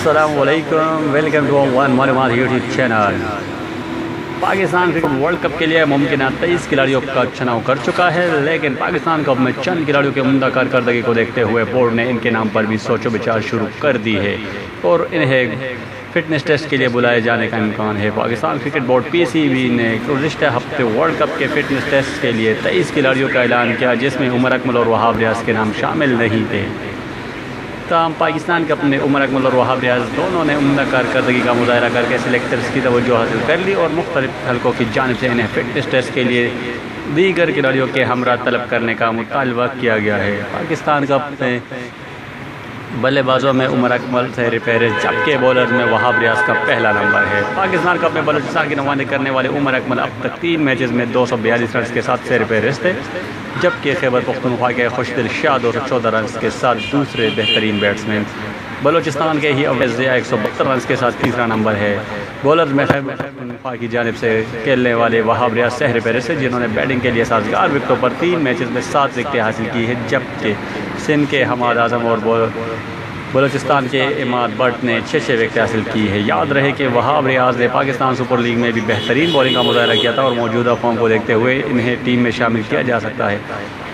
السلام علیکم، welcome to one معلومات YouTube channel. Pakistan cricket world cup کے لیے ممکنہ 23 کھلاڑیوں کا چناؤ کر چکا ہے، لیکن پاکستان کپ میں چند کھلاڑیوں کے عمدہ کارکردگی کو دیکھتے ہوئے بورڈ نے ان کے نام پر بھی سوچ و بچار شروع کر دی ہے اور انہیں فٹنس ٹیسٹ کے لیے بلائے جانے کا امکان ہے۔ پاکستان کرکٹ بورڈ PCB نے گزشتہ ہفتے ورلڈ کپ کے فٹنس ٹیسٹ کے لیے 23 کھلاڑیوں کا اعلان کیا، جس میں عمر اکمل اور وہاب ریاض کے نام شامل نہیں تھے۔ تاہم پاکستان کپ میں عمر اکمل اور وہاب ریاض دونوں نے عمدہ کارکردگی کا مظاہرہ کر کے سلیکٹرز کی توجہ حاصل کر لی اور مختلف حلقوں کی جانب سے انہیں فٹنس ٹیسٹ کے لیے دیگر کھلاڑیوں کے ہمراہ طلب کرنے کا مطالبہ کیا گیا ہے۔ پاکستان کپ میں بلے بازوں میں عمر اکمل سہری فہرست، جبکہ بولرز میں وہاب ریاض کا پہلا نمبر ہے۔ پاکستان کپ میں بلوچستان کی نمائندگی کرنے والے عمر اکمل اب تک 3 میچز میں 242 رنز کے ساتھ سہری فہرست ہے، جبکہ خیبر پختونخوا کے خوشدل شاہ 214 رنز کے ساتھ دوسرے بہترین بیٹسمین۔ بلوچستان کے ہی اویس ضیاء 172 رنز کے ساتھ تیسرا نمبر ہے۔ بولرز میں خیبر پختونخوا کی جانب سے کھیلنے والے وہاب ریاض سہری فہرست ہے، جنہوں نے بیٹنگ کے لیے سازگار وکٹوں پر 3 میچز میں 7 وکٹیں حاصل کی ہیں، جبکہ سندھ کے حماد اعظم اور بلوچستان کے عماد بٹ نے 6 وکٹیں حاصل کی ہے۔ یاد رہے کہ وہاب ریاض نے پاکستان سپر لیگ میں بھی بہترین بولنگ کا مظاہرہ کیا تھا اور موجودہ فارم کو دیکھتے ہوئے انہیں ٹیم میں شامل کیا جا سکتا ہے۔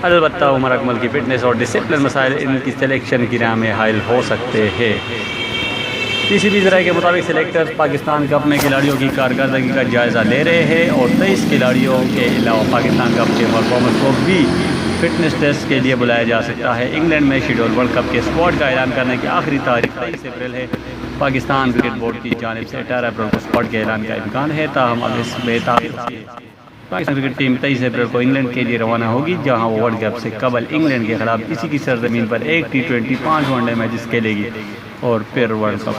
البتہ عمر اکمل کی فٹنس اور ڈسپلن مسائل ان کی سلیکشن کی راہ میں حائل ہو سکتے ہیں۔ PCB ذرائع کے مطابق سلیکٹرز پاکستان کپ میں کھلاڑیوں کی کارکردگی کا جائزہ لے رہے ہیں اور 23 کھلاڑیوں کے علاوہ پاکستان کپ کے پرفارمنس کو بھی فٹنس ٹیسٹ کے لیے بلایا جا سکتا ہے۔ انگلینڈ میں شیڈول ورلڈ کپ کے اسکواڈ کا اعلان کرنے کی آخری تاریخ 23 اپریل ہے۔ پاکستان کرکٹ بورڈ کی جانب سے 18 اپریل کو اسکواڈ کے اعلان کا امکان ہے، تاہم اب اس میں پاکستان کرکٹ ٹیم 23 اپریل کو انگلینڈ کے لیے روانہ ہوگی، جہاں وہ ورلڈ کپ سے قبل انگلینڈ کے خلاف اسی کی سرزمین پر ایک T20 5 ون ڈے میچز کھیلے گی اور پھر ورلڈ کپ۔